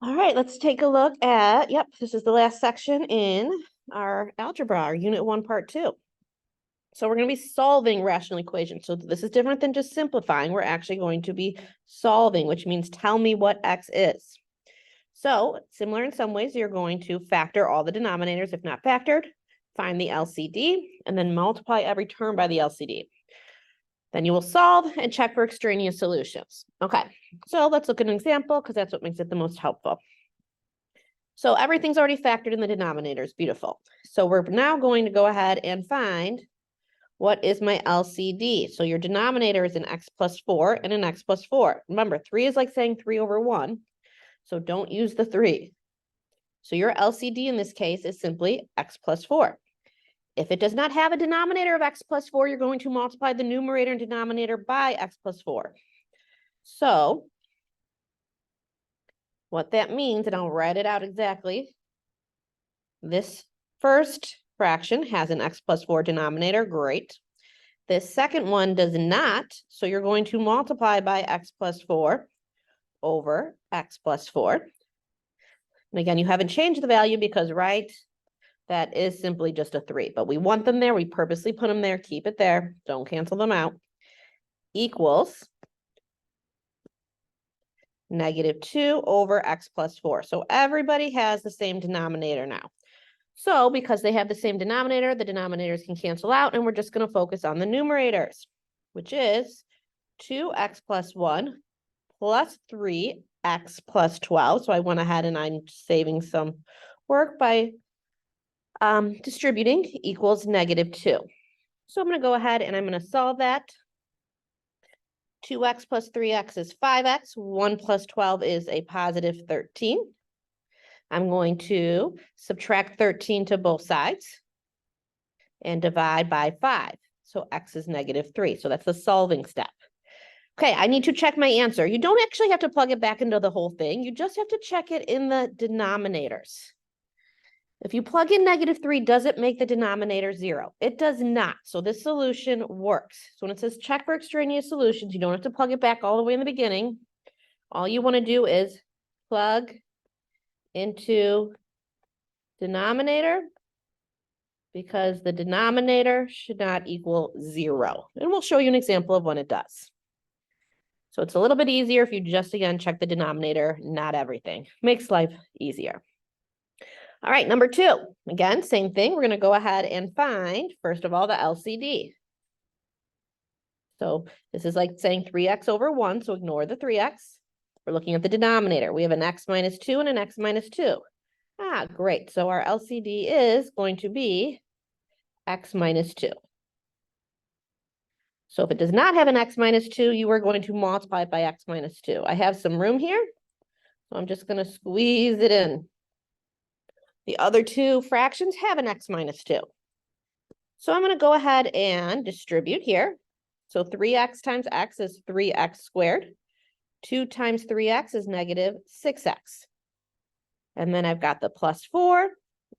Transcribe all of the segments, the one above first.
All right, let's take a look at, this is the last section in our algebra, our unit 1, part 2. So we're going to be solving rational equations. So this is different than just simplifying. We're actually going to be solving, which means tell me what x is. So similar in some ways, you're going to factor all the denominators if not factored, find the LCD, and then multiply every term by the LCD. Then you will solve and check for extraneous solutions. Okay, so let's look at an example because that's what makes it the most helpful. So everything's already factored in the denominators. Beautiful. So we're now going to go ahead and find what is my LCD. So your denominator is an x plus 4 and an x plus 4. Remember, 3 is like saying 3 over 1. So don't use the 3. So your LCD in this case is simply x plus 4. If it does not have a denominator of x plus 4, you're going to multiply the numerator and denominator by x plus 4. So what that means, and I'll write it out exactly, this first fraction has an x plus 4 denominator, great. This second one does not, so you're going to multiply by x plus 4 over x plus 4. And again, you haven't changed the value because, right, that is simply just a 3. But we want them there. We purposely put them there. Keep it there. Don't cancel them out. Equals -2 over x plus 4. So everybody has the same denominator now. So because they have the same denominator, the denominators can cancel out, and we're just going to focus on the numerators, which is 2x plus 1 plus 3x plus 12. So I went ahead and I'm saving some work by distributing equals -2. So I'm going to go ahead and I'm going to solve that. 2x plus 3x is 5x. 1 plus 12 is a positive 13. I'm going to subtract 13 to both sides and divide by 5. So x is -3. So that's the solving step. Okay, I need to check my answer. You don't actually have to plug it back into the whole thing. You just have to check it in the denominators. If you plug in -3, does it make the denominator 0? It does not. So this solution works. So when it says check for extraneous solutions, you don't have to plug it back all the way in the beginning. All you want to do is plug into denominator because the denominator should not equal 0. And we'll show you an example of when it does. So it's a little bit easier if you just, again, check the denominator, not everything. Makes life easier. All right, number 2. Again, same thing. We're going to go ahead and find, first of all, the LCD. So this is like saying 3x over 1, so ignore the 3x. We're looking at the denominator. We have an x minus 2 and an x minus 2. Ah, great. So our LCD is going to be x minus 2. So if it does not have an x minus 2, you are going to multiply it by x minus 2. I have some room here, so I'm just going to squeeze it in. The other two fractions have an x minus 2. So I'm going to go ahead and distribute here. So 3x times x is 3x squared. 2 times 3x is -6x. And then I've got the plus 4,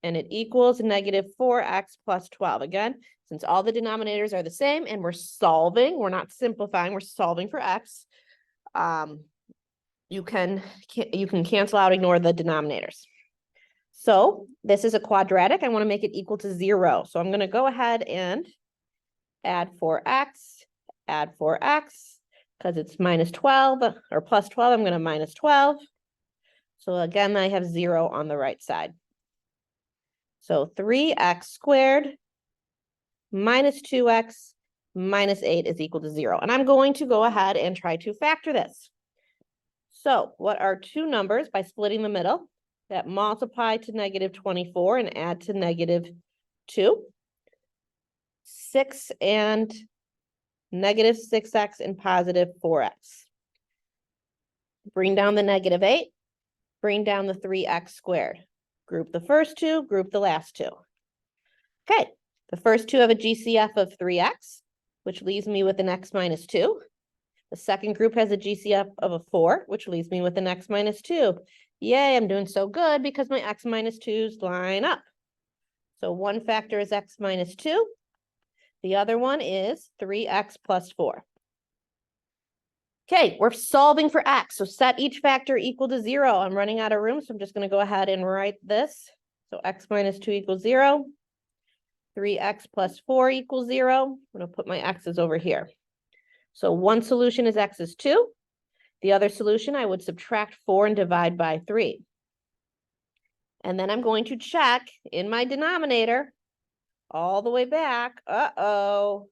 and it equals -4x plus 12. Again, since all the denominators are the same and we're solving, we're not simplifying, we're solving for x, you can cancel out, ignore the denominators. So this is a quadratic. I want to make it equal to 0. So I'm going to go ahead and add 4x, because it's -12 or plus 12. I'm going to -12. So again, I have 0 on the right side. So 3x squared minus 2x minus 8 is equal to 0. And I'm going to go ahead and try to factor this. So what are two numbers by splitting the middle that multiply to -24 and add to -2? 6 and -6x and positive 4x. Bring down the -8, bring down the 3x squared. Group the first two, group the last two. Okay, the first two have a GCF of 3x, which leaves me with an x minus 2. The second group has a GCF of a 4, which leaves me with an x minus 2. Yay, I'm doing so good because my x minus 2's line up. So one factor is x minus 2. The other one is 3x plus 4. Okay, we're solving for x. So set each factor equal to 0. I'm running out of room, so I'm just going to go ahead and write this. So x minus 2 equals 0. 3x plus 4 equals 0. I'm going to put my x's over here. So one solution is x is 2. The other solution, I would subtract 4 and divide by 3. And then I'm going to check in my denominator all the way back. Uh-oh.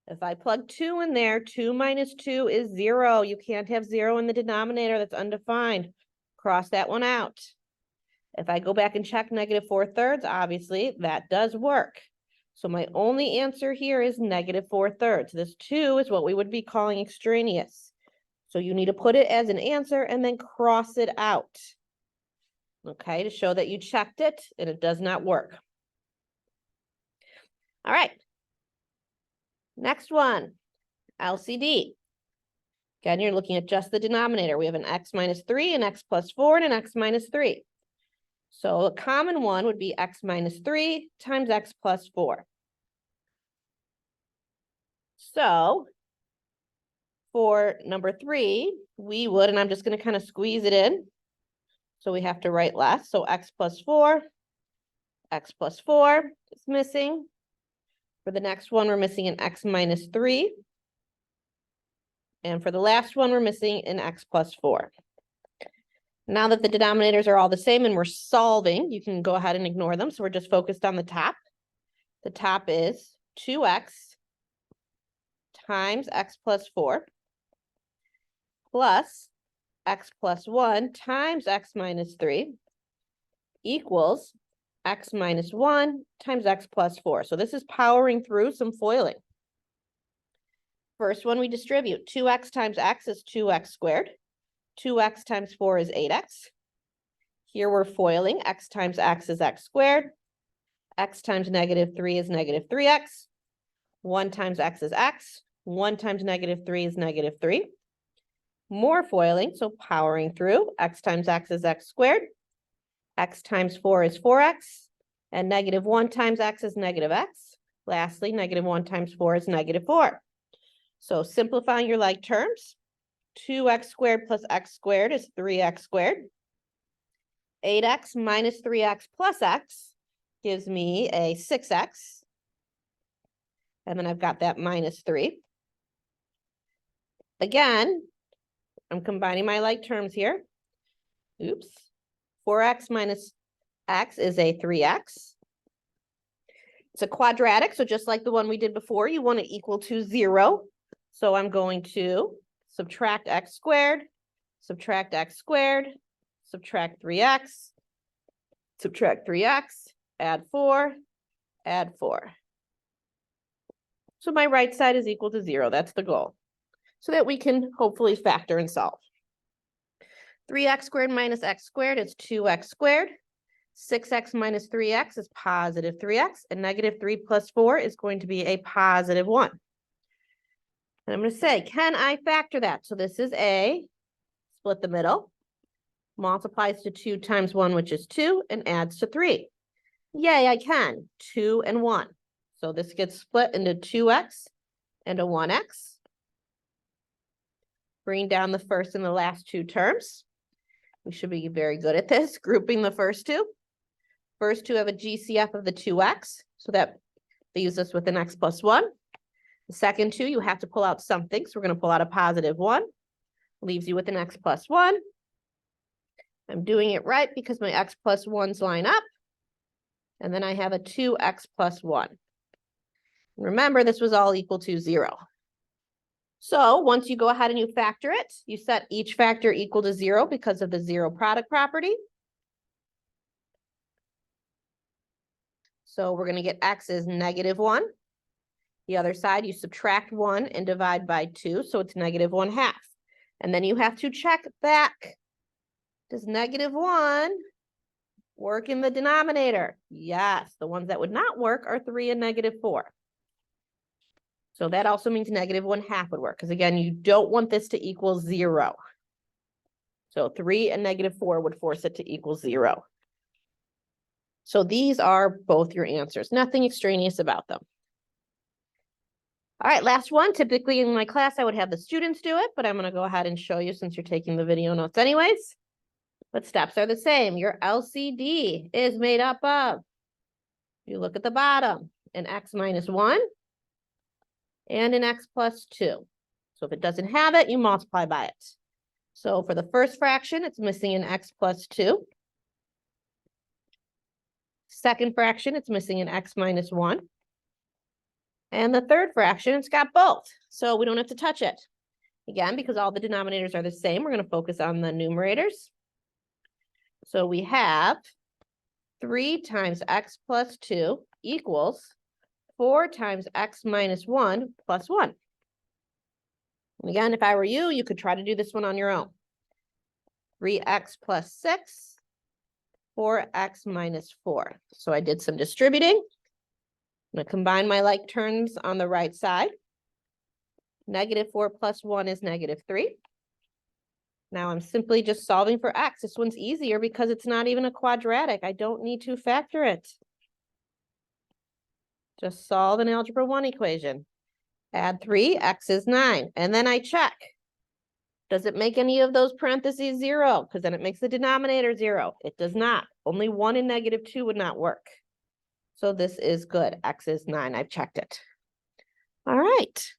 If I plug 2 in there, 2 minus 2 is 0. You can't have 0 in the denominator. That's undefined. Cross that one out. If I go back and check negative 4/3, obviously that does work. So my only answer here is negative 4/3. This 2 is what we would be calling extraneous. So you need to put it as an answer and then cross it out. Okay, to show that you checked it and it does not work. All right. Next one, LCD. Again, you're looking at just the denominator. We have an x minus 3, an x plus 4, and an x minus 3. So a common one would be x minus 3 times x plus 4. So for number 3, we would, and I'm just going to kind of squeeze it in. So we have to write less. So x plus 4 is missing. For the next one, we're missing an x minus 3. And for the last one, we're missing an x plus 4. Now that the denominators are all the same and we're solving, you can go ahead and ignore them. So we're just focused on the top. The top is 2x times x plus 4 plus x plus 1 times x minus 3 equals x minus 1 times x plus 4. So this is powering through some foiling. First one we distribute. 2x times x is 2x squared. 2x times 4 is 8x. Here we're foiling. X times x is x squared. X times negative 3 is negative 3x. 1 times x is x. 1 times negative 3 is negative 3. More foiling, so powering through. X times x is x squared. X times 4 is 4x. And negative 1 times x is negative x. Lastly, negative 1 times 4 is negative 4. So simplifying your like terms, 2x squared plus x squared is 3x squared. 8x minus 3x plus x gives me a 6x. And then I've got that minus 3. Again, I'm combining my like terms here. Oops. 4x minus x is a 3x. It's a quadratic, so just like the one we did before, you want it equal to 0. So I'm going to subtract x squared, subtract x squared, subtract 3x, subtract 3x, add 4, add 4. So my right side is equal to 0. That's the goal. So that we can hopefully factor and solve. 3x squared minus x squared is 2x squared. 6x minus 3x is positive 3x. And negative 3 plus 4 is going to be a positive 1. And I'm going to say, can I factor that? So this is a, split the middle, multiplies to 2 times 1, which is 2, and adds to 3. Yay, I can. 2 and 1. So this gets split into 2x and a 1x. Bring down the first and the last two terms. We should be very good at this, grouping the first two. First two have a GCF of the 2x, so that leaves us with an x plus 1. The second two, you have to pull out something, so we're going to pull out a positive 1. Leaves you with an x plus 1. I'm doing it right because my x plus 1s line up. And then I have a 2x plus 1. Remember, this was all equal to 0. So once you go ahead and you factor it, you set each factor equal to 0 because of the 0 product property. So we're going to get x is negative 1. The other side, you subtract 1 and divide by 2, so it's negative 1/2. And then you have to check back. Does negative 1 work in the denominator? Yes. The ones that would not work are 3 and negative 4. So that also means negative 1/2 would work, because again, you don't want this to equal 0. So 3 and negative 4 would force it to equal 0. So these are both your answers. Nothing extraneous about them. All right, last one. Typically in my class, I would have the students do it, but I'm going to go ahead and show you since you're taking the video notes anyways. But steps are the same. Your LCD is made up of, you look at the bottom, an x minus 1 and an x plus 2. So if it doesn't have it, you multiply by it. So for the first fraction, it's missing an x plus 2. Second fraction, it's missing an x minus 1. And the third fraction, it's got both. So we don't have to touch it. Again, because all the denominators are the same, we're going to focus on the numerators. So we have 3 times x plus 2 equals 4 times x minus 1 plus 1. And again, if I were you, you could try to do this one on your own. 3x plus 6, 4x minus 4. So I did some distributing. I'm going to combine my like terms on the right side. -4 plus 1 is -3. Now I'm simply just solving for x. This one's easier because it's not even a quadratic. I don't need to factor it. Just solve an algebra 1 equation. Add 3, x is 9. And then I check. Does it make any of those parentheses 0? Because then it makes the denominator 0. It does not. Only 1 and -2 would not work. So this is good. X is 9. I've checked it. All right.